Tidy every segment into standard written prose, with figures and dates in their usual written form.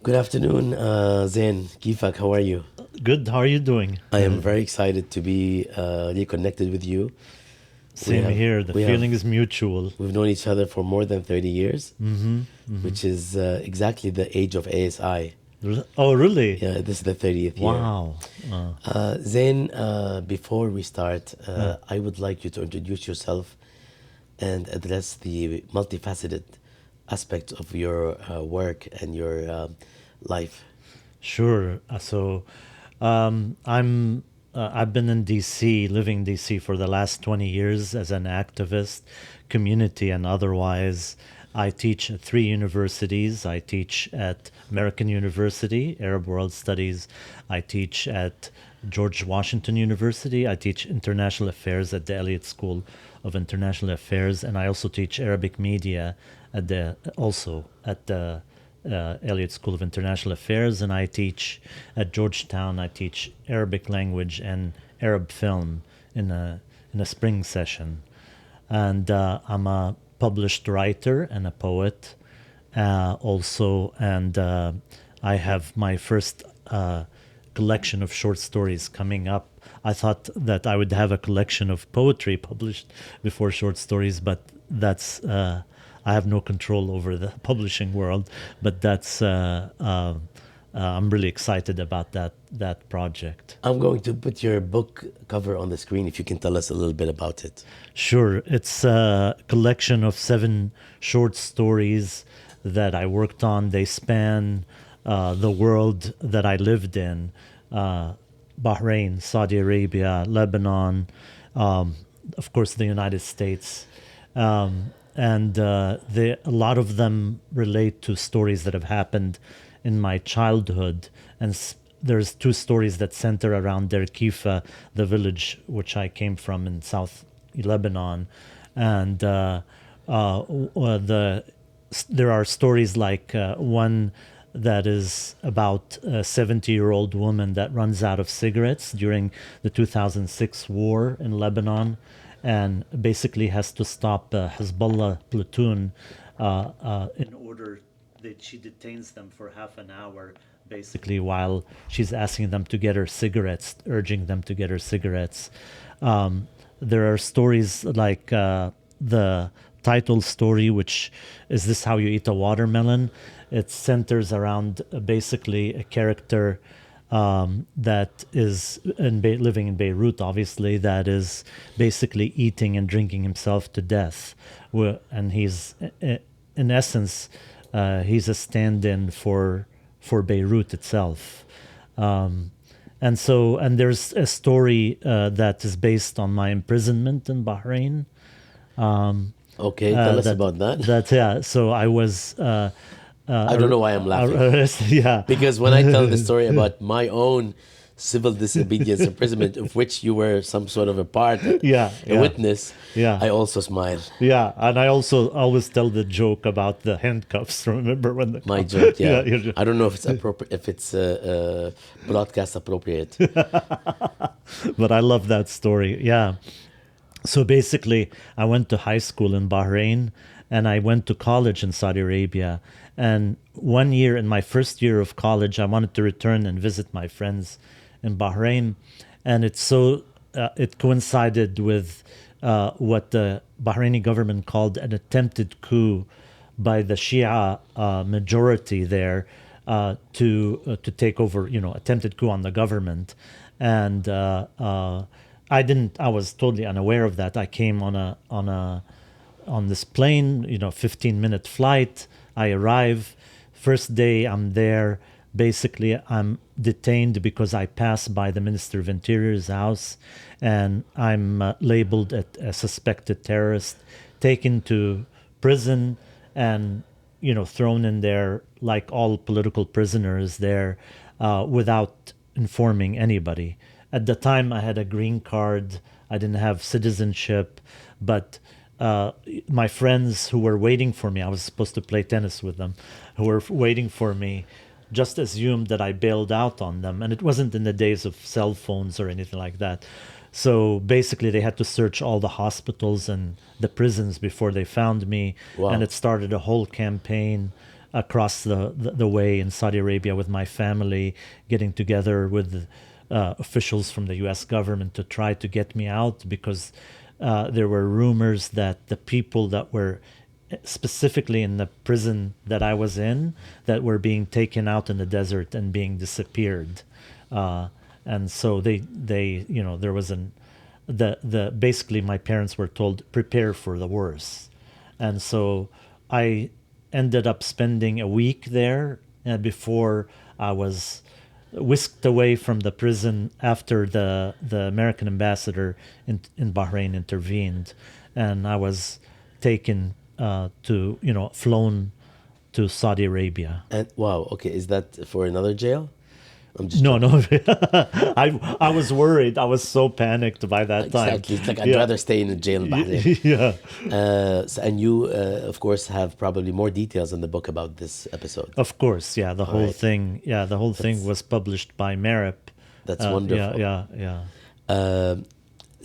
Good afternoon, Zain. Kifak, how are you? Good. How are you doing? I am very excited to be reconnected with you. Same here. The feeling is mutual. We've known each other for more than 30 years, which is exactly the age of ASI. Oh, really? Yeah, this is the 30th year. Wow. Zain, before we start, I would like you to introduce yourself and address the multifaceted aspects of your work and your life. Sure. I've been in DC, living in DC for the last 20 years as an activist, community and otherwise. I teach at 3 universities. I teach at American University, Arab World Studies. I teach at George Washington University. I teach International Affairs at the Elliott School of International Affairs, and I also teach Arabic Media at the Elliott School of International Affairs, and I teach at Georgetown. I teach Arabic language and Arab film in a spring session, and I'm a published writer and a poet also, and I have my first collection of short stories coming up. I thought that I would have a collection of poetry published before short stories, but that's I have no control over the publishing world, but that's I'm really excited about that project. I'm going to put your book cover on the screen if you can tell us a little bit about it. Sure. It's a collection of 7 short stories that I worked on. They span the world that I lived in, Bahrain, Saudi Arabia, Lebanon, of course the United States. And a lot of them relate to stories that have happened in my childhood. And there's 2 stories that center around Derkifa, the village which I came from in South Lebanon. And there are stories like one that is about a 70-year-old woman that runs out of cigarettes during the 2006 war in Lebanon, and basically has to stop a Hezbollah platoon in order that she detains them for half an hour, basically while she's asking them to get her cigarettes, urging them to get her cigarettes. There are stories like the title story, which is This How You Eat a Watermelon? It centers around basically a character that is living in Beirut, obviously, that is basically eating and drinking himself to death. And he's, in essence, he's a stand-in for Beirut itself. And there's a story that is based on my imprisonment in Bahrain. Okay, tell us about that. So I was... I don't know why I'm laughing. Yeah. Because when I tell the story about my own civil disobedience imprisonment, of which you were some sort of a part, a witness, I also smile. Yeah, and I also always tell the joke about the handcuffs. Remember when my joke? Yeah. I don't know if it's appropriate, if it's broadcast appropriate. But I love that story. Yeah. So basically, I went to high school in Bahrain, and I went to college in Saudi Arabia. And one year, in my first year of college, I wanted to return and visit my friends in Bahrain. And it coincided with what the Bahraini government called an attempted coup by the Shia majority there to take over, attempted coup on the government. And I was totally unaware of that. I came on this plane, 15-minute flight. I arrive. First day I'm there. Basically, I'm detained because I pass by the Minister of Interior's house, and I'm labeled a suspected terrorist, taken to prison, and thrown in there like all political prisoners there, without informing anybody. At the time, I had a green card. I didn't have citizenship, but my friends who were waiting for me, I was supposed to play tennis with them, who were waiting for me, just assumed that I bailed out on them. And it wasn't in the days of cell phones or anything like that. So basically, they had to search all the hospitals and the prisons before they found me. Wow. And it started a whole campaign across the way in Saudi Arabia with my family, getting together with officials from the U.S. government to try to get me out, because there were rumors that the people that were specifically in the prison that I was in, that were being taken out in the desert and being disappeared. And so they there was basically my parents were told, prepare for the worst. And so I ended up spending a week there before I was whisked away from the prison after the American ambassador in Bahrain intervened, and I was taken flown to Saudi Arabia. And wow, okay, is that for another jail? I'm just No, I was worried. I was so panicked by that time. Exactly. It's like I'd rather stay in a jail in Bahrain. Yeah. And you, of course, have probably more details in the book about this episode. Of course, yeah. The whole thing was published by Merip. That's wonderful. Yeah.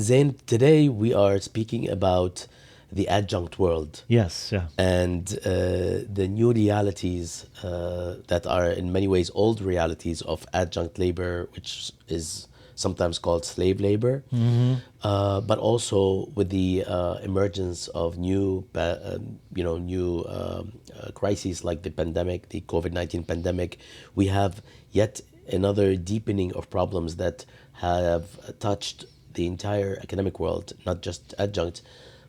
Zain, today we are speaking about the adjunct world. Yes, yeah. And the new realities that are in many ways old realities of adjunct labor, which is sometimes called slave labor, but also with the emergence of new crises like the pandemic, the COVID-19 pandemic. We have yet another deepening of problems that have touched the entire academic world, not just adjuncts,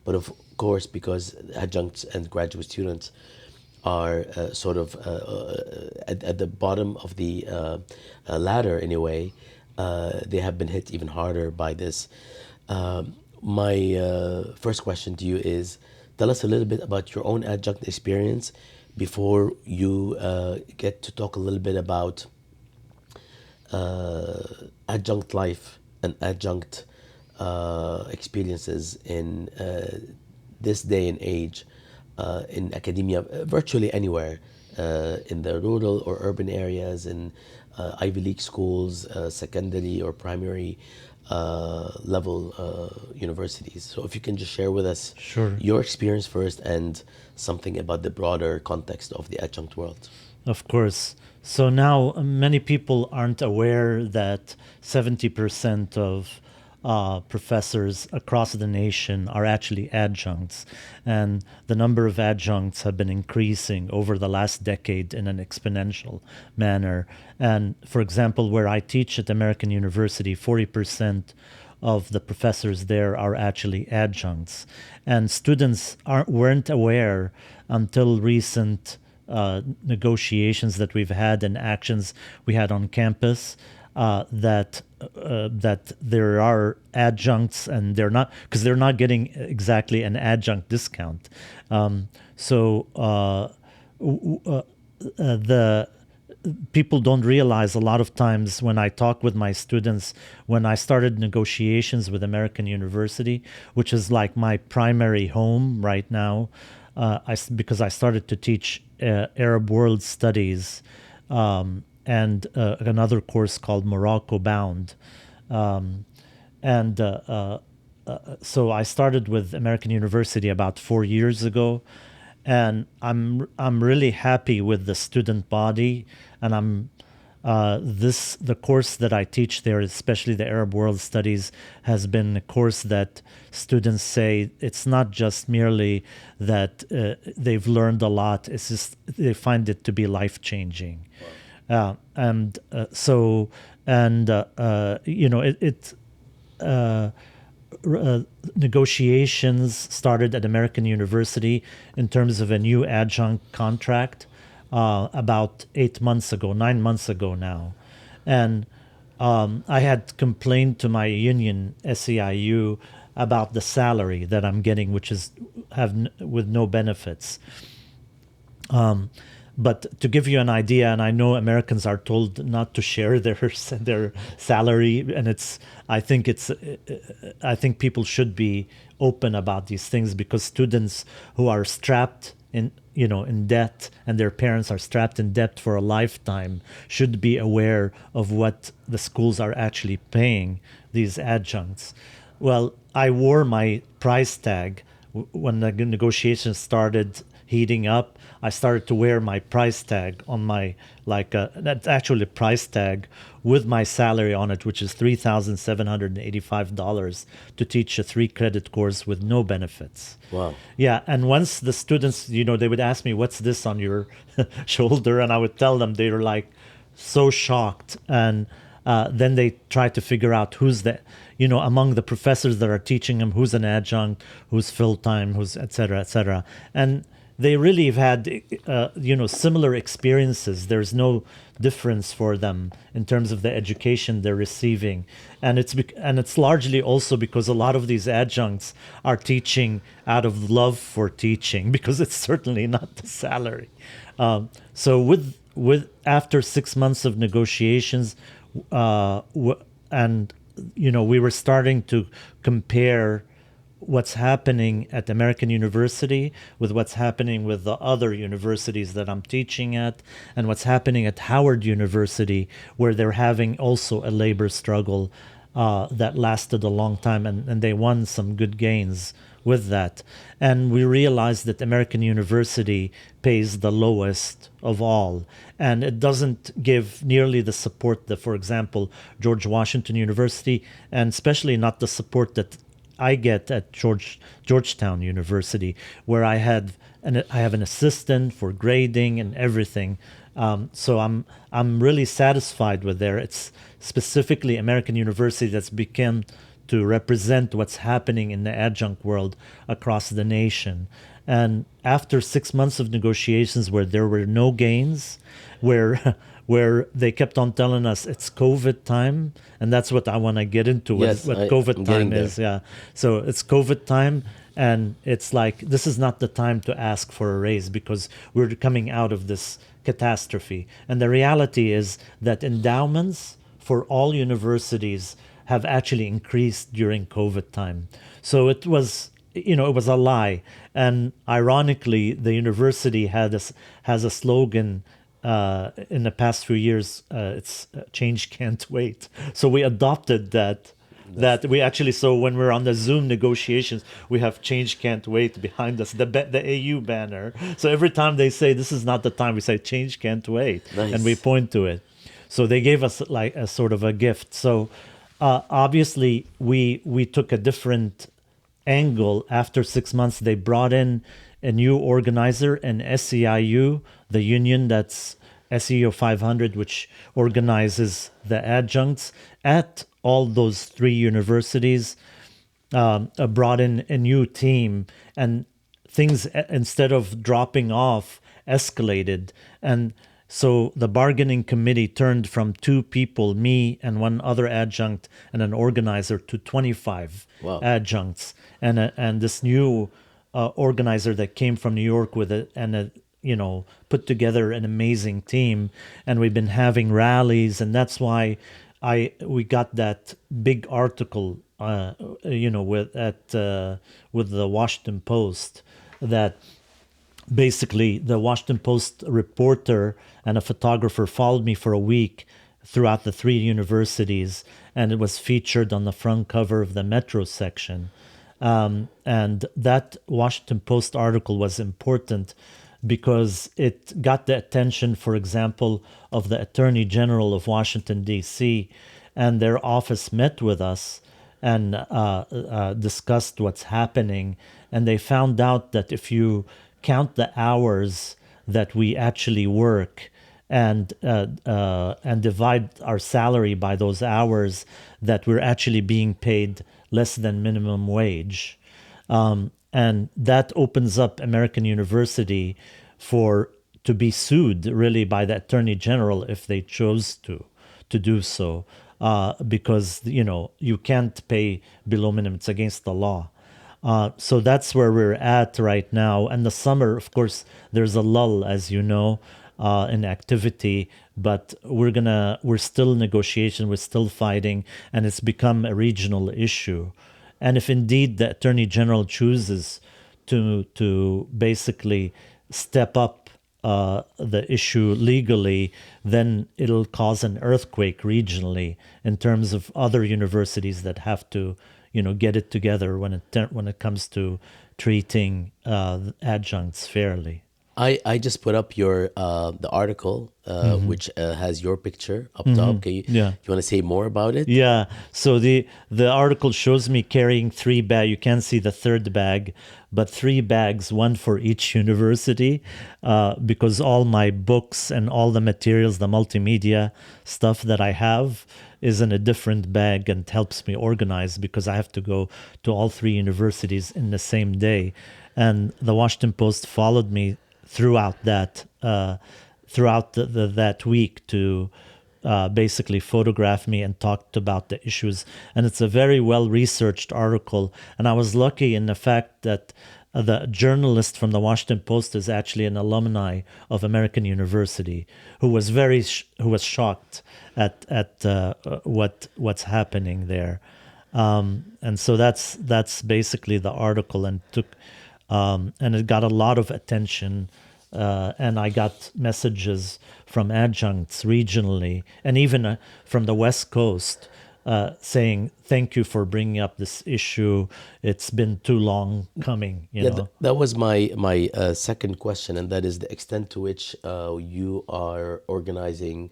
but of course, because adjuncts and graduate students are sort of at the bottom of the ladder in a way, they have been hit even harder by this. My first question to you is, tell us a little bit about your own adjunct experience before you get to talk a little bit about adjunct life and adjunct experiences in this day and age in academia, virtually anywhere, in the rural or urban areas, in Ivy League schools, secondary or primary level universities. So if you can just share with us your experience first and something about the broader context of the adjunct world. Of course. So now many people aren't aware that 70% of professors across the nation are actually adjuncts, and the number of adjuncts have been increasing over the last decade in an exponential manner. And for example, where I teach at American University, 40% of the professors there are actually adjuncts, and students weren't aware until recent negotiations that we've had and actions we had on campus, that there are adjuncts, and they're not getting exactly an adjunct discount. The people don't realize a lot of times when I talk with my students, when I started negotiations with American University, which is like my primary home right now, because I started to teach Arab World Studies, and another course called Morocco Bound. So I started with American University about 4 years ago, and I'm really happy with the student body, and the course that I teach there, especially the Arab World Studies, has been a course that students say it's not just merely that they've learned a lot, it's just they find it to be life-changing. Wow. Negotiations started at American University in terms of a new adjunct contract about 9 months ago now. And I had complained to my union, SEIU, about the salary that I'm getting, which is with no benefits. But to give you an idea, and I know Americans are told not to share their salary, and I think people should be open about these things, because students who are strapped in debt, and their parents are strapped in debt for a lifetime, should be aware of what the schools are actually paying these adjuncts. Well, I wore my price tag when the negotiations started heating up, I started to wear my price tag on my, that's actually a price tag with my salary on it, which is $3,785 to teach a 3-credit course with no benefits. Wow. Yeah, and once the students, they would ask me, what's this on your shoulder? And I would tell them, they were like so shocked. And then they try to figure out who's among the professors that are teaching them, who's an adjunct, who's full-time, who's et cetera, et cetera. And they really have had, similar experiences. There's no difference for them in terms of the education they're receiving. And it's largely also because a lot of these adjuncts are teaching out of love for teaching, because it's certainly not the salary. So with after 6 months of negotiations, we were starting to compare what's happening at American University with what's happening with the other universities that I'm teaching at, and what's happening at Howard University, where they're having also a labor struggle that lasted a long time, and they won some good gains with that. And we realized that American University pays the lowest of all, and it doesn't give nearly the support that, for example, George Washington University, and especially not the support that I get at Georgetown University, where I have an assistant for grading and everything. So I'm really satisfied with there. It's specifically American University that's become to represent what's happening in the adjunct world across the nation. And after 6 months of negotiations where there were no gains, where they kept on telling us it's COVID time, and that's what I want to get into, what COVID time is. Yeah. So it's COVID time, and it's like, this is not the time to ask for a raise because we're coming out of this catastrophe. And the reality is that endowments for all universities have actually increased during COVID time. So it was a lie. And ironically, the university has a slogan in the past few years. It's change can't wait. So we adopted that. So when we're on the Zoom negotiations, we have change can't wait behind us, the AU banner. So every time they say this is not the time, we say change can't wait. Nice. And we point to it. So they gave us like a sort of a gift. So obviously we took a different angle. After 6 months, they brought in a new organizer, an SEIU, the union that's SEO 500, which organizes the adjuncts at all those 3 universities, brought in a new team, and things, instead of dropping off, escalated. And so the bargaining committee turned from 2 people, me and 1 other adjunct and an organizer, to 25 Wow. adjuncts. And this new organizer that came from New York put together an amazing team. And we've been having rallies, and that's why we got that big article, with the Washington Post, that basically the Washington Post reporter and a photographer followed me for a week throughout the 3 universities, and it was featured on the front cover of the Metro section. And that Washington Post article was important because it got the attention, for example, of the Attorney General of Washington, D.C., and their office met with us and discussed what's happening. And they found out that if you count the hours that we actually work and divide our salary by those hours, that we're actually being paid less than minimum wage. And that opens up American University to be sued really by the Attorney General if they chose to do so, because you can't pay below minimum. It's against the law. So that's where we're at right now. And the summer, of course, there's a lull, as you know, in activity, but we're still in negotiation, we're still fighting, and it's become a regional issue. And if indeed the Attorney General chooses to basically step up the issue legally, then it'll cause an earthquake regionally in terms of other universities that have to get it together when it comes to treating adjuncts fairly. I just put up your the article which has your picture up top. Can Yeah. you want to say more about it? Yeah. So the article shows me carrying 3 bags. You can't see the third bag, but 3 bags, one for each university, because all my books and all the materials, the multimedia stuff that I have, is in a different bag and helps me organize because I have to go to all 3 universities in the same day. And the Washington Post followed me throughout that that week to basically photograph me and talked about the issues. And it's a very well researched article. And I was lucky in the fact that the journalist from the Washington Post is actually an alumni of American University, who was who was shocked at what's happening there. And so that's basically the article, and and it got a lot of attention. And I got messages from adjuncts regionally and even from the West Coast saying, thank you for bringing up this issue. It's been too long coming, you know. That was my second question, and that is the extent to which you are organizing,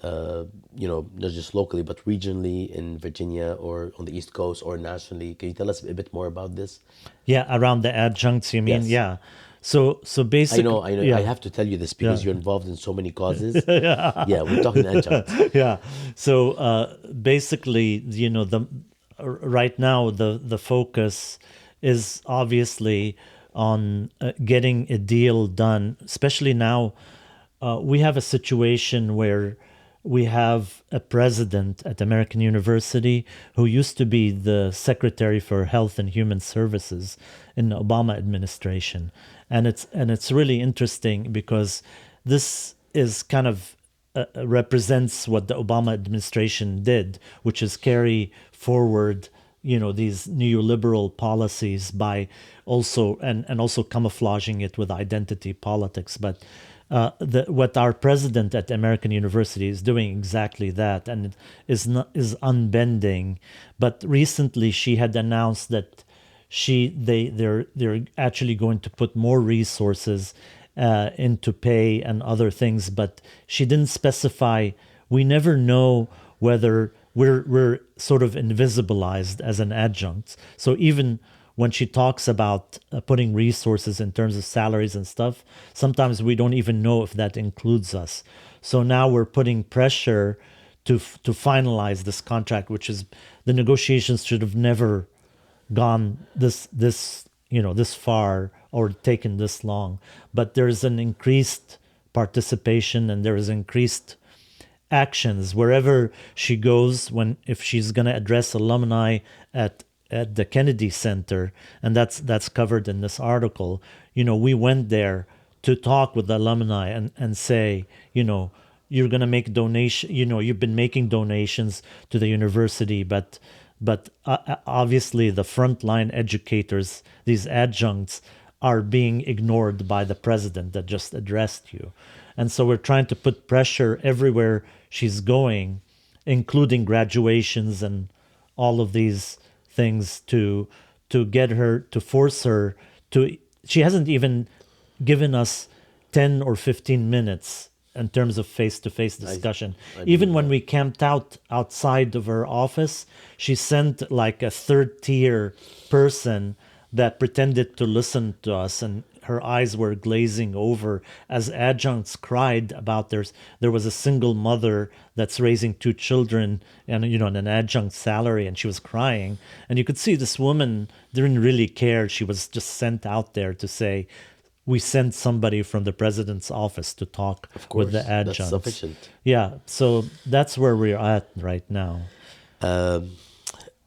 not just locally, but regionally in Virginia or on the East Coast or nationally. Can you tell us a bit more about this? Yeah, around the adjuncts, you mean? Yes. Yeah. So basically, I know. yeah. I have to tell you this because Yeah. you're involved in so many causes. Yeah, we're talking adjuncts. Yeah. So basically, right now the focus is obviously on getting a deal done. Especially now, we have a situation where we have a president at American University who used to be the Secretary for Health and Human Services in the Obama administration. And it's really interesting because this is kind of represents what the Obama administration did, which is carry forward, these neoliberal policies by also and also camouflaging it with identity politics. But what our president at American University is doing exactly that, and is unbending. But recently, she had announced that they're actually going to put more resources into pay and other things, but she didn't specify. We never know whether we're sort of invisibilized as an adjunct. So even when she talks about putting resources in terms of salaries and stuff, sometimes we don't even know if that includes us. So now we're putting pressure to finalize this contract, which is the negotiations should have never gone this far or taken this long. But there's an increased participation and there is increased actions wherever she goes. If she's going to address alumni at the Kennedy Center, and that's covered in this article, we went there to talk with the alumni and say, you're going to make donation, you've been making donations to the university, but obviously the frontline educators, these adjuncts, are being ignored by the president that just addressed you. And so we're trying to put pressure everywhere she's going, including graduations and all of these things, to get her, to force her to. She hasn't even given us 10 or 15 minutes in terms of face-to-face discussion. Even when we camped outside of her office, she sent like a third-tier person that pretended to listen to us, and her eyes were glazing over as adjuncts cried about there was a single mother that's raising 2 children and an adjunct salary, and she was crying. And you could see this woman didn't really care. She was just sent out there to say, we sent somebody from the president's office to talk with the adjuncts. That's sufficient. Yeah, so that's where we're at right now.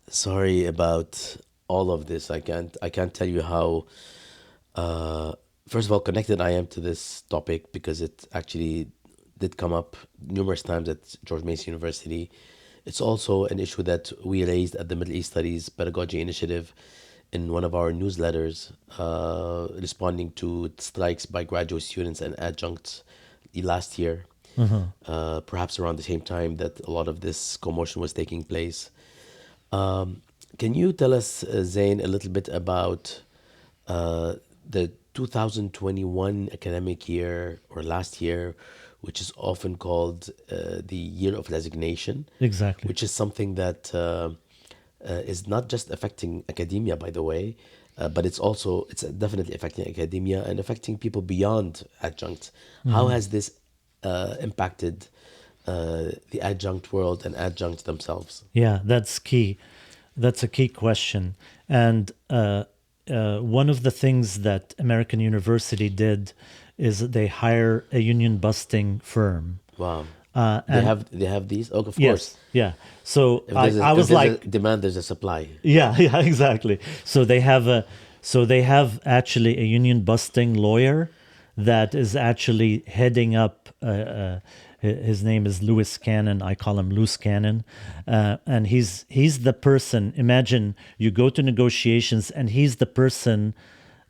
Sorry about all of this. I can't tell you how first of all connected I am to this topic, because it actually did come up numerous times at George Mason University. It's also an issue that we raised at the Middle East Studies Pedagogy Initiative in one of our newsletters, responding to strikes by graduate students and adjuncts last year, perhaps around the same time that a lot of this commotion was taking place. Can you tell us, Zain, a little bit about the 2021 academic year or last year, which is often called the Year of Designation, Exactly. which is something that is not just affecting academia, by the way, but it's definitely affecting academia and affecting people beyond adjunct. How has this impacted the adjunct world and adjunct themselves? Yeah, that's key. That's a key question. And one of the things that American University did is they hire a union busting firm. Wow. And They have these? Oh, of course. yes, yeah. So If there's I if was there's like, a demand, there's a supply. yeah, yeah, exactly. So they have actually a union busting lawyer that is actually heading up. His name is Lewis Cannon. I call him Loose Cannon, and he's the person. Imagine you go to negotiations, and he's the person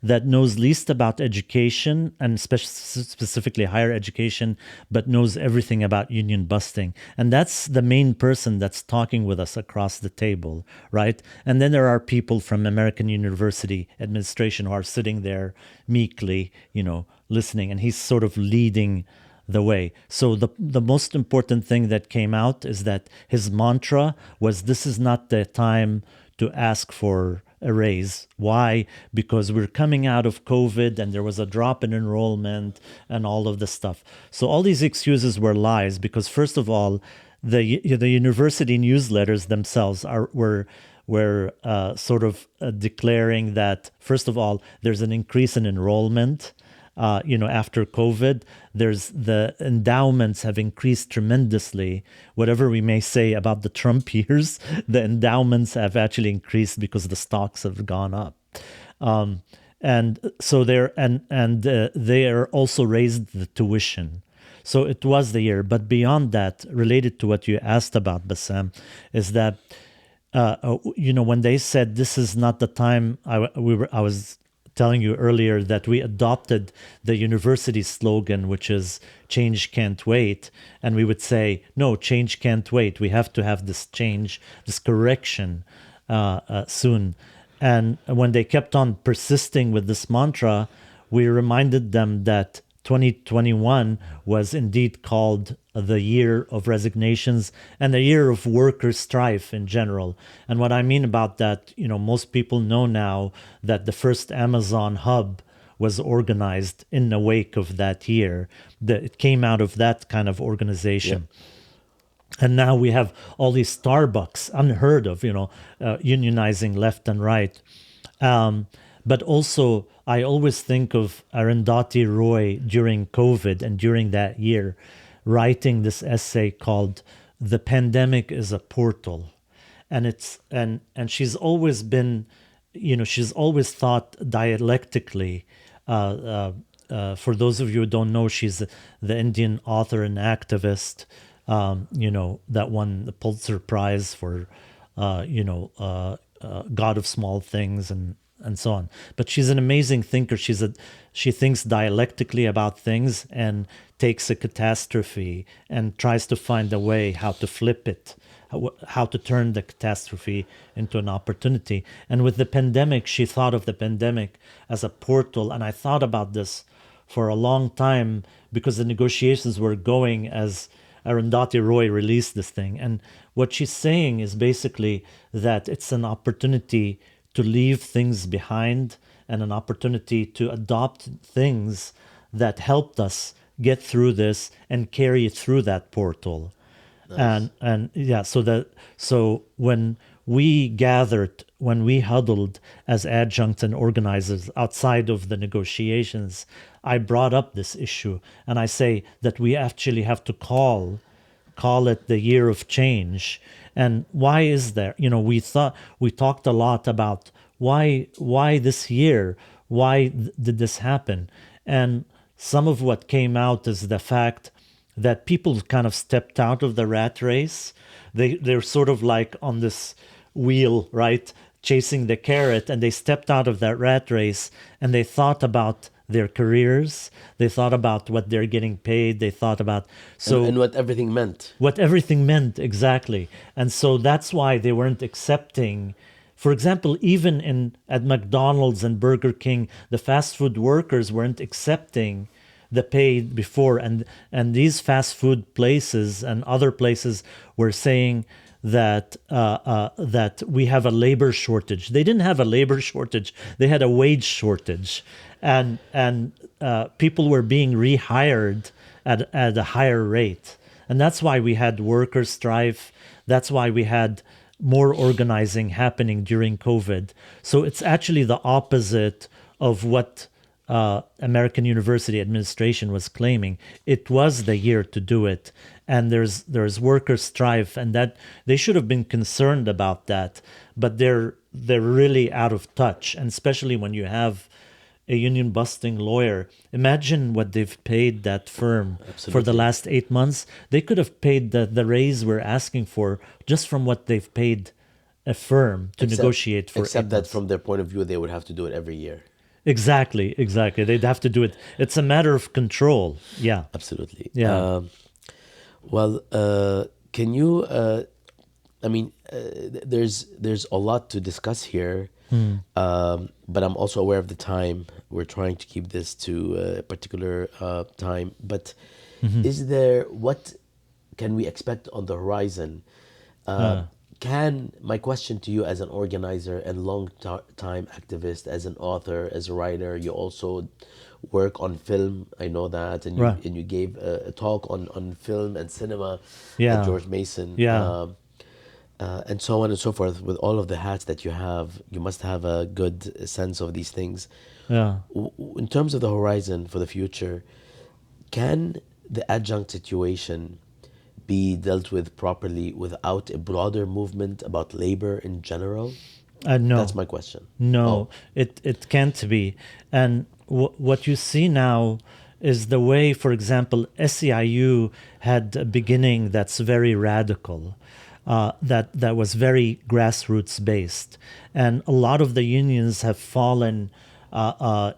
that knows least about education and specifically higher education, but knows everything about union busting. And that's the main person that's talking with us across the table, right? And then there are people from American University administration who are sitting there meekly, listening, and he's sort of leading the way. So the most important thing that came out is that his mantra was, this is not the time to ask for a raise. Why? Because we're coming out of COVID and there was a drop in enrollment and all of this stuff. So all these excuses were lies, because first of all, the university newsletters themselves were sort of declaring that, first of all, there's an increase in enrollment. After COVID, the endowments have increased tremendously. Whatever we may say about the Trump years, the endowments have actually increased because the stocks have gone up. And so they are also raised the tuition. So it was the year. But beyond that, related to what you asked about, Bassam, is that, when they said this is not the time, I was telling you earlier that we adopted the university slogan, which is change can't wait. And we would say, no, change can't wait. We have to have this change, this correction soon. And when they kept on persisting with this mantra, we reminded them that 2021 was indeed called the year of resignations and the year of worker strife in general. And what I mean about that, most people know now that the first Amazon hub was organized in the wake of that year. It came out of that kind of organization. Yeah. And now we have all these Starbucks, unheard of, unionizing left and right. But also, I always think of Arundhati Roy during COVID and during that year, writing this essay called "The Pandemic is a Portal," and she's always been, she's always thought dialectically. For those of you who don't know, she's the Indian author and activist, that won the Pulitzer Prize for, God of Small Things and so on. But she's an amazing thinker. She thinks dialectically about things and takes a catastrophe and tries to find a way how to flip it, how to turn the catastrophe into an opportunity. And with the pandemic, she thought of the pandemic as a portal. And I thought about this for a long time because the negotiations were going as Arundhati Roy released this thing. And what she's saying is basically that it's an opportunity to leave things behind and an opportunity to adopt things that helped us get through this and carry it through that portal. Nice. And yeah, so when we gathered, when we huddled as adjuncts and organizers outside of the negotiations, I brought up this issue and I say that we actually have to call it the year of change. And why is there? We talked a lot about why this year, why did this happen? And some of what came out is the fact that people kind of stepped out of the rat race. They're sort of like on this wheel, right, chasing the carrot, and they stepped out of that rat race and they thought about their careers. They thought about what they're getting paid. They thought about and what everything meant. What everything meant, exactly. And so that's why they weren't accepting For example, even at McDonald's and Burger King, the fast food workers weren't accepting the pay before, and these fast food places and other places were saying that that we have a labor shortage. They didn't have a labor shortage; they had a wage shortage, and people were being rehired at a higher rate, and that's why we had worker strife. That's why we had more organizing happening during COVID. So it's actually the opposite of what American University administration was claiming. It was the year to do it, and there's worker strife, and that they should have been concerned about that, but they're really out of touch, and especially when you have a union busting lawyer. Imagine what they've paid that firm for the last 8 months. They could have paid the raise we're asking for just from what they've paid a firm to negotiate for. Except that from their point of view, they would have to do it every year. Exactly. They'd have to do it. It's a matter of control. Yeah. Absolutely. Yeah. Can you? There's a lot to discuss here, but I'm also aware of the time. We're trying to keep this to a particular time. But what can we expect on the horizon? My question to you as an organizer and long-time activist, as an author, as a writer, you also work on film, I know that, and you gave a talk on film and cinema at George Mason, and so on and so forth. With all of the hats that you have, you must have a good sense of these things. In terms of the horizon for the future, can the adjunct situation be dealt with properly without a broader movement about labor in general? No. That's my question. No, it can't be. And what you see now is the way, for example, SEIU had a beginning that's very radical, that was very grassroots based. And a lot of the unions have fallen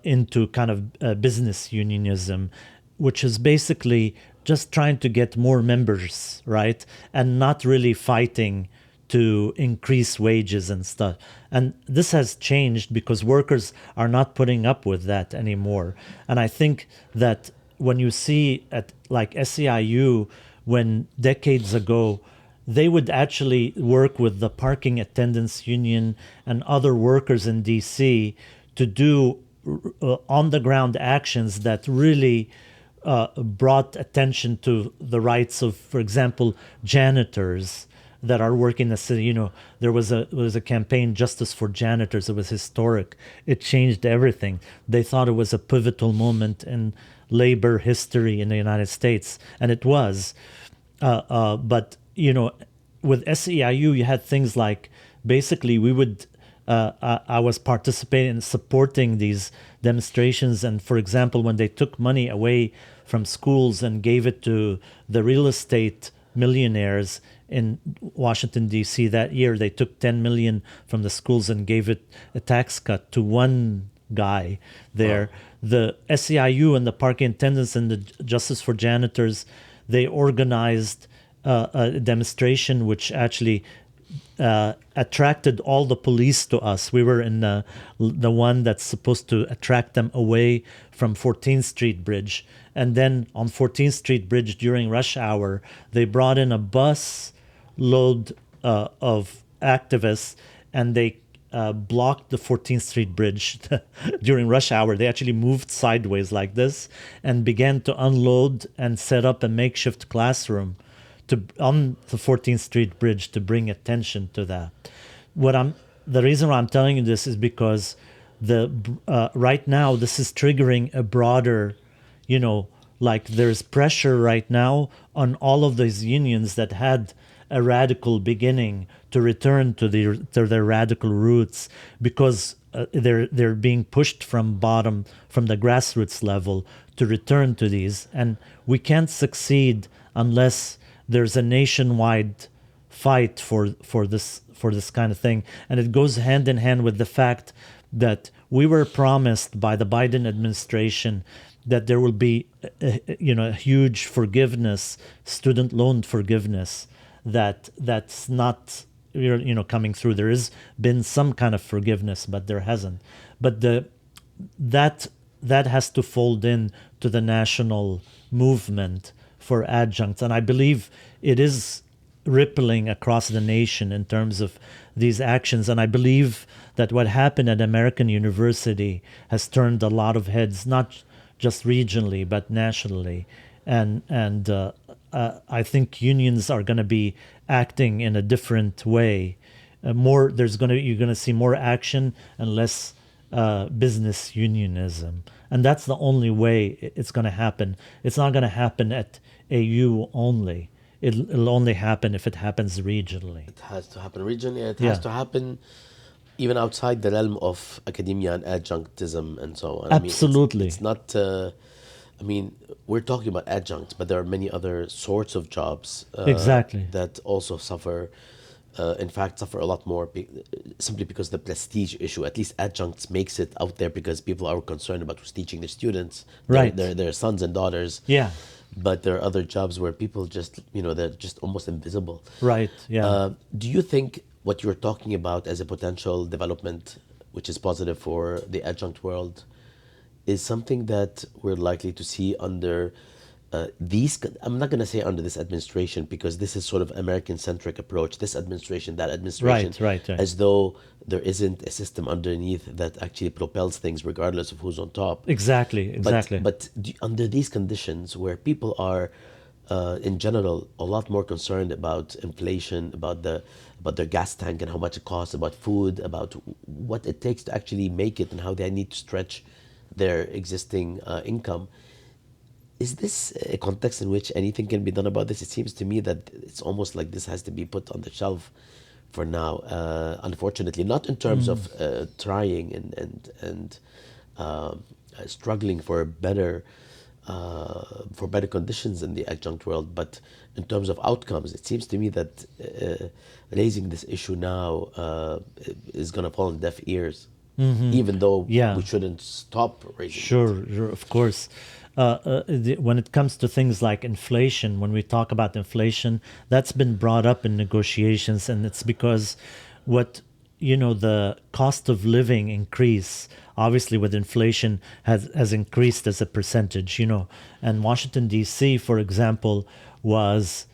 into kind of business unionism, which is basically just trying to get more members, right? And not really fighting to increase wages and stuff. And this has changed because workers are not putting up with that anymore. And I think that when you see at like SEIU, when decades ago, they would actually work with the parking attendants union and other workers in DC to do on-the-ground actions that really brought attention to the rights of, for example, janitors that are working in the city. You know, there was a campaign, Justice for Janitors. It was historic. It changed everything. They thought it was a pivotal moment in labor history in the United States, and it was. But you know, with SEIU, you had things like basically we would. I was participating in supporting these demonstrations, and for example, when they took money away from schools and gave it to the real estate millionaires in Washington, D.C. that year, they took $10 million from the schools and gave it a tax cut to one guy there. Wow. The SEIU and the parking attendants and the Justice for Janitors, they organized a demonstration which actually attracted all the police to us. We were in the one that's supposed to attract them away from 14th Street Bridge. And then on 14th Street Bridge during rush hour, they brought in a bus load of activists, and they blocked the 14th Street Bridge during rush hour. They actually moved sideways like this and began to unload and set up a makeshift classroom on the 14th Street Bridge to bring attention to that. The reason why I'm telling you this is because right now this is triggering a broader, you know, like there's pressure right now on all of these unions that had a radical beginning to return to their radical roots, because they're being pushed from the grassroots level to return to these, and we can't succeed unless there's a nationwide fight for this kind of thing. And it goes hand in hand with the fact that we were promised by the Biden administration that there will be a huge forgiveness, student loan forgiveness, that's not coming through. There has been some kind of forgiveness, but there hasn't. But that has to fold in to the national movement for adjuncts, and I believe it is rippling across the nation in terms of these actions. And I believe that what happened at American University has turned a lot of heads, not just regionally but nationally. And I think unions are going to be acting in a different way. You're going to see more action and less business unionism, and that's the only way it's going to happen. It's not going to happen at AU only. It'll only happen if it happens regionally. It has to happen regionally. It has to happen even outside the realm of academia and adjunctism and so on. Absolutely. It's not. We're talking about adjuncts, but there are many other sorts of jobs Exactly. that also suffer. In fact, suffer a lot more simply because the prestige issue. At least adjuncts makes it out there because people are concerned about who's teaching their students, Right. their sons and daughters. Yeah. But there are other jobs where people just, they're just almost invisible. Right. Yeah. Do you think what you're talking about as a potential development, which is positive for the adjunct world, is something that we're likely to see under I'm not going to say under this administration, because this is sort of American-centric approach, this administration, that administration, Right. as though there isn't a system underneath that actually propels things regardless of who's on top. Exactly. But under these conditions where people are, in general, a lot more concerned about inflation, about their gas tank and how much it costs, about food, about what it takes to actually make it and how they need to stretch their existing income. Is this a context in which anything can be done about this? It seems to me that it's almost like this has to be put on the shelf for now, unfortunately, not in terms of trying and struggling for better conditions in the adjunct world, but in terms of outcomes. It seems to me that raising this issue now is going to fall on deaf ears, even though we shouldn't stop raising it. Sure, of course. When it comes to things like inflation, when we talk about inflation, that's been brought up in negotiations, and it's because the cost of living increase, obviously with inflation, has increased as a percentage, and Washington, D.C., for example, was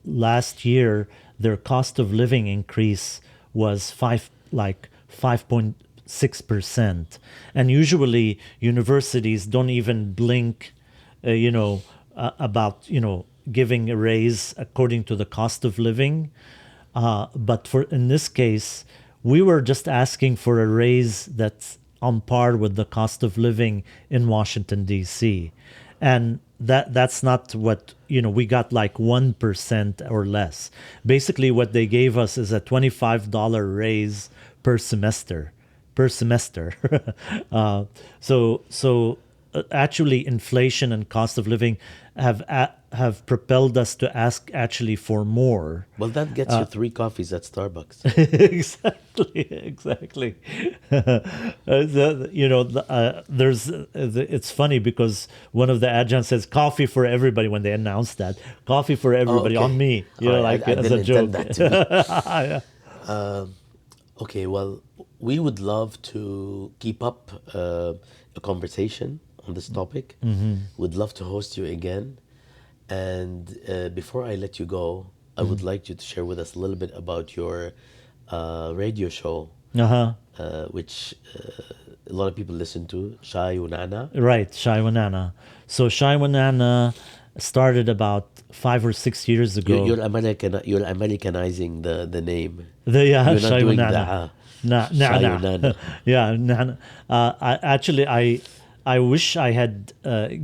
last year, their cost of living increase was 5.6%, and usually universities don't even blink, about giving a raise according to the cost of living. But in this case, we were just asking for a raise that's on par with the cost of living in Washington, D.C., and that's not what we got, like 1% or less. Basically, what they gave us is a $25 raise per semester. So actually, inflation and cost of living have propelled us to ask actually for more. Well, that gets you 3 coffees at Starbucks. Exactly. It's funny because one of the adjuncts says "coffee for everybody" when they announced that. Coffee for everybody on me. I as a joke. that to be. Okay, well, we would love to keep up a conversation on this topic. We'd love to host you again. And before I let you go, I would like you to share with us a little bit about your radio show, which a lot of people listen to, Shay Wah Nana. Right, Shay Wah Nana. So Shay Wah Nana started about 5 or 6 years ago. You're Americanizing the name. You're not Shay doing Wah Nana. Shay Wah Nana. Yeah, Nana. I wish I had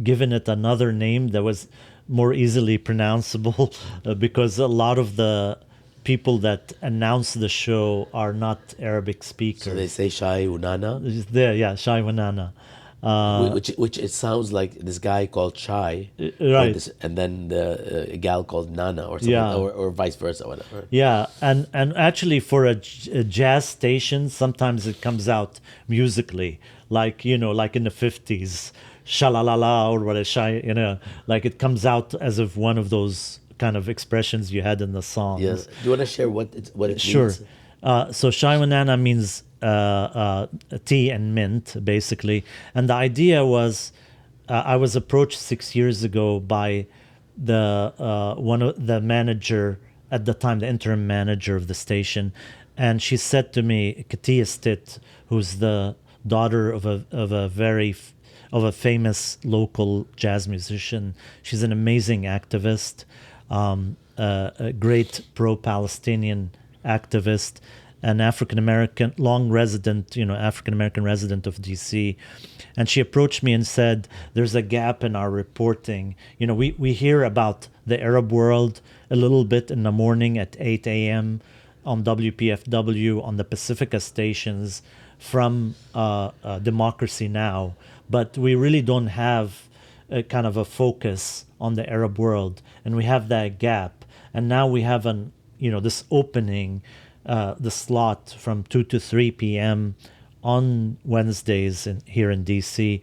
given it another name that was more easily pronounceable, because a lot of the people that announce the show are not Arabic speakers. So they say Shay Wah Nana? Shay Wah Nana. Which it sounds like this guy called Shay, right? And then a gal called Nana, or something, or vice versa, whatever. Yeah, and actually for a jazz station, sometimes it comes out musically, like like in the 50s, shalalala or what a shy, like it comes out as of one of those kind of expressions you had in the songs. Yeah. Do you want to share what it Sure. means? So Shay Wah Nana means tea and mint, basically. And the idea was, I was approached 6 years ago by the one of the manager at the time, the interim manager of the station, and she said to me, Katia Stitt, who's the daughter of a famous local jazz musician. She's an amazing activist, a great pro-Palestinian activist, an African American, African American resident of DC. And she approached me and said, there's a gap in our reporting. We hear about the Arab world a little bit in the morning at 8 a.m. on WPFW, on the Pacifica stations from Democracy Now! But we really don't have a kind of a focus on the Arab world. And we have that gap. And now we have this opening, the slot from 2 to 3 p.m. on Wednesdays here in DC.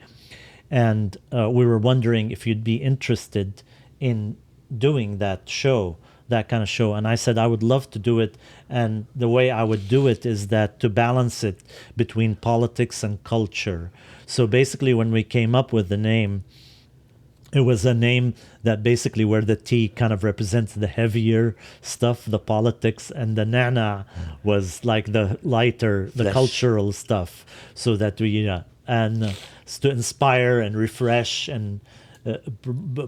And we were wondering if you'd be interested in doing that kind of show. And I said I would love to do it. And the way I would do it is that to balance it between politics and culture. So basically, when we came up with the name, it was a name that basically where the T kind of represents the heavier stuff, the politics, and the Nana was like the lighter, the Flesh. Cultural stuff. So that to inspire and refresh and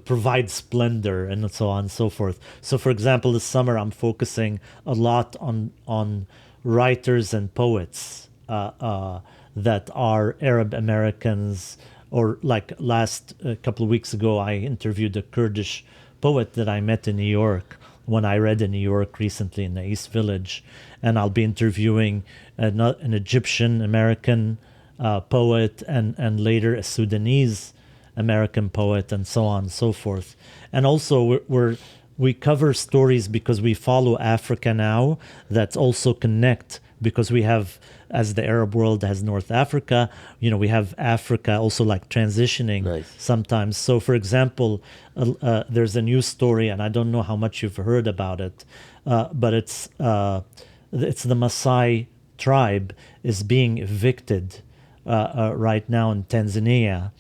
provide splendor and so on and so forth. So, for example, this summer I'm focusing a lot on writers and poets that are Arab Americans. Or like last couple of weeks ago, I interviewed a Kurdish poet that I met in New York when I read in New York recently in the East Village. And I'll be interviewing an Egyptian American poet and later a Sudanese American poet and so on and so forth. And also we cover stories because we follow Africa Now that also connect, because we have, as the Arab world has North Africa, we have Africa also like transitioning sometimes. So, for example, there's a news story, and I don't know how much you've heard about it, but it's the Maasai tribe is being evicted right now in Tanzania.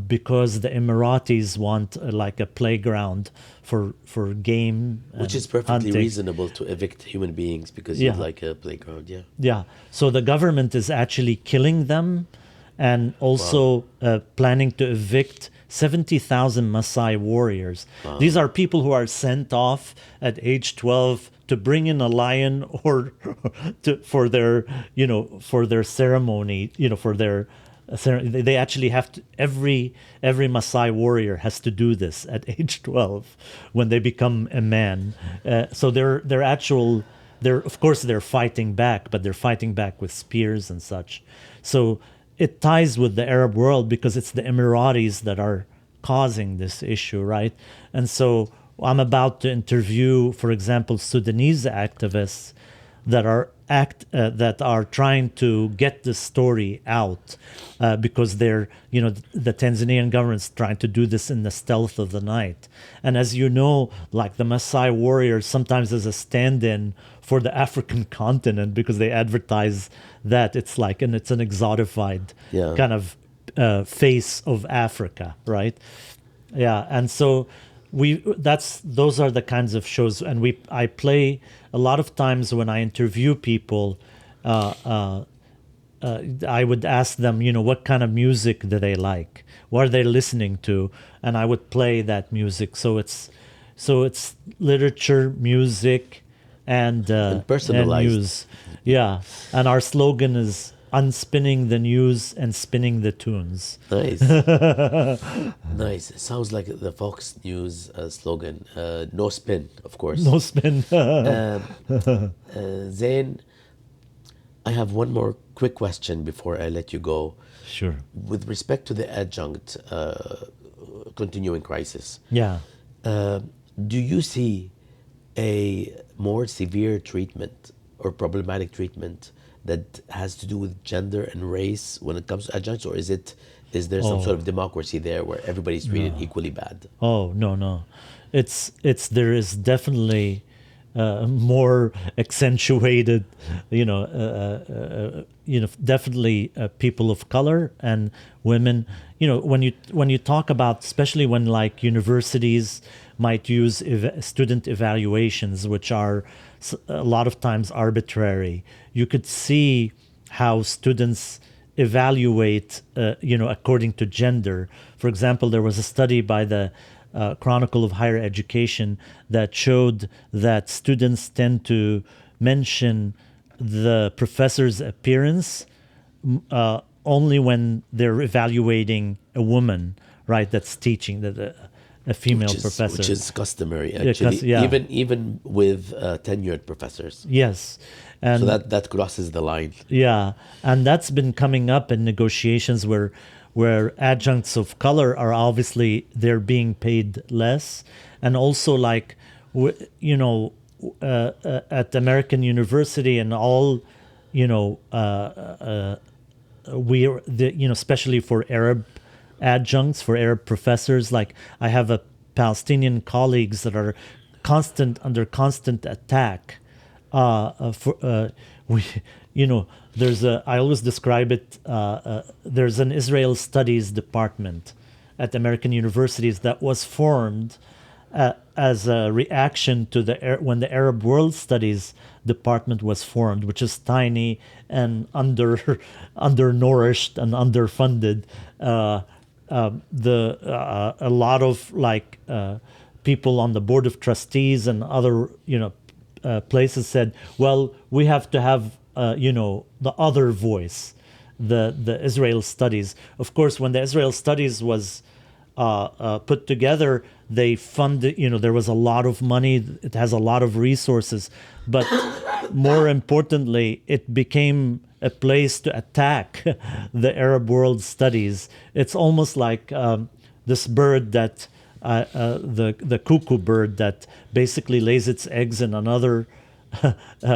Because the Emiratis want like a playground for game, which is perfectly hunting. Reasonable to evict human beings because you'd like a playground. Yeah. So the government is actually killing them, and also planning to evict 70,000 Maasai Warriors. Wow. These are people who are sent off at age 12 to bring in a lion or for their ceremony, for their. They actually have to. Every Maasai warrior has to do this at age 12 when they become a man. So of course they're fighting back, but they're fighting back with spears and such. So it ties with the Arab world because it's the Emiratis that are causing this issue, right? And so I'm about to interview, for example, Sudanese activists that are trying to get the story out because they're, the Tanzanian government's trying to do this in the stealth of the night. And as you know, like the Maasai Warriors sometimes is a stand-in for the African continent because they advertise that it's an exotified kind of face of Africa, right? Yeah, and so those are the kinds of shows, and I play a lot of times when I interview people. I would ask them, what kind of music do they like? What are they listening to? And I would play that music. So it's literature, music, and personalized. And news. Yeah, and our slogan is unspinning the news and spinning the tunes. Nice. Nice. It sounds like the Fox News slogan. No spin, of course. No spin. Zain, I have one more quick question before I let you go. Sure. With respect to the adjunct continuing crisis, do you see a more severe treatment or problematic treatment that has to do with gender and race when it comes to adjuncts, or is there some sort of democracy there where everybody's treated equally bad? Oh, no. there is definitely more accentuated, definitely people of color and women. When you talk about, especially when like universities might use student evaluations, which are a lot of times arbitrary, you could see how students evaluate, according to gender. For example, there was a study by the Chronicle of Higher Education that showed that students tend to mention the professor's appearance only when they're evaluating a woman, right, that's teaching, a female professor. Which is customary, actually, even with tenured professors. Yes. And so that crosses the line. Yeah, and that's been coming up in negotiations where adjuncts of color are obviously, they're being paid less, and also like at American University and all, especially for Arab adjuncts, for Arab professors, like I have a Palestinian colleagues that are under constant attack. I always describe it, there's an Israel Studies department at American universities that was formed as a reaction to when the Arab World Studies department was formed, which is tiny and undernourished and underfunded. A lot of like people on the board of trustees and other places said, well, we have to have the other voice, the Israel Studies. Of course, when the Israel Studies was put together, they funded, there was a lot of money, it has a lot of resources, but more importantly, it became a place to attack the Arab World Studies. It's almost like this bird that the cuckoo bird that basically lays its eggs in another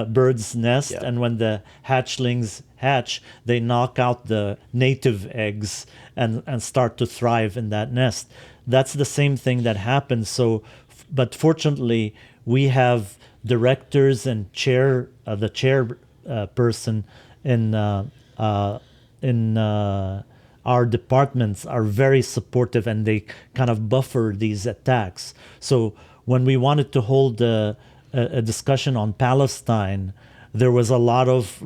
bird's nest, and when the hatchlings hatch, they knock out the native eggs and start to thrive in that nest. That's the same thing that happens. So, but fortunately, we have directors and the chair person in our departments are very supportive, and they kind of buffer these attacks. So when we wanted to hold a discussion on Palestine, there was a lot of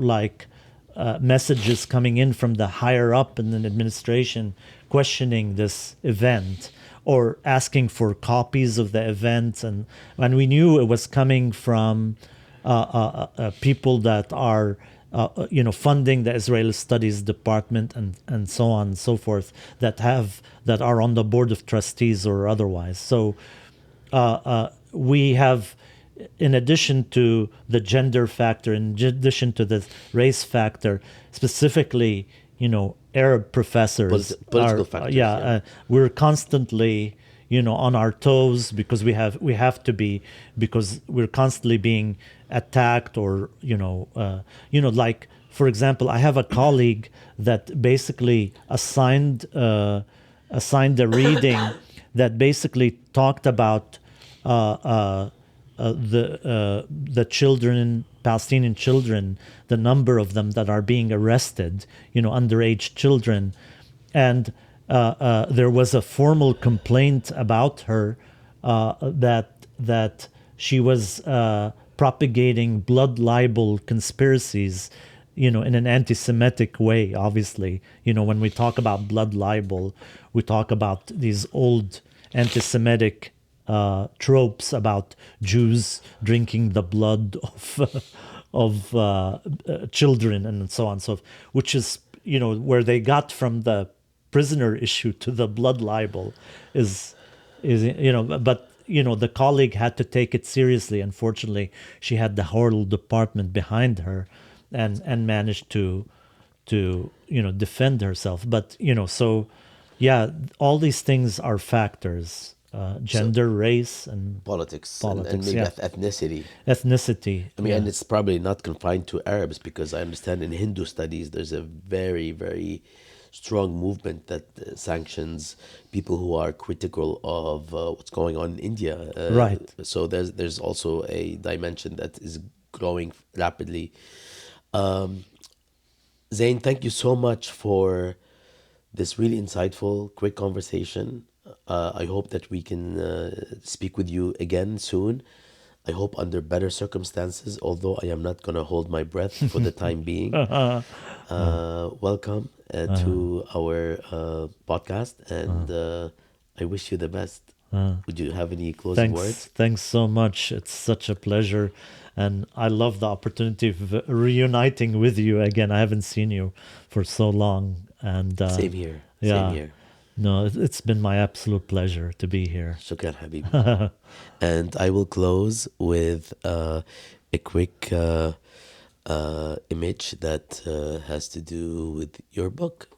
messages coming in from the higher up in the administration questioning this event or asking for copies of the event, and we knew it was coming from people that are funding the Israeli Studies Department and so on and so forth, that are on the board of trustees or otherwise. So we have, in addition to the gender factor, in addition to the race factor, specifically, Arab professors, political factors. We're constantly, on our toes because we have to be, because we're constantly being attacked, or like, for example, I have a colleague that basically assigned a reading that basically talked about the children, Palestinian children, the number of them that are being arrested, underage children, and there was a formal complaint about her that she was propagating blood libel conspiracies, in an anti-Semitic way. Obviously, when we talk about blood libel, we talk about these old anti-Semitic tropes about Jews drinking the blood of children and so on, so which is where they got from the prisoner issue to the blood libel is but the colleague had to take it seriously. Unfortunately, she had the whole department behind her and managed to defend herself. But so all these things are factors. Gender, race, and politics and maybe ethnicity. I mean, and it's probably not confined to Arabs, because I understand in Hindu studies there's a very, very strong movement that sanctions people who are critical of what's going on in India. Right. So there's also a dimension that is growing rapidly. Um, Zain, thank you so much for this really insightful, quick conversation. I hope that we can speak with you again soon. I hope under better circumstances, although I am not going to hold my breath for the time being. Welcome to our podcast, and I wish you the best. Would you have any closing words? Thanks so much. It's such a pleasure. And I love the opportunity of reuniting with you again. I haven't seen you for so long. And Same here. yeah, Same here. no, it's been my absolute pleasure to be here. Shukran, Habibi. And I will close with a quick image that has to do with your book.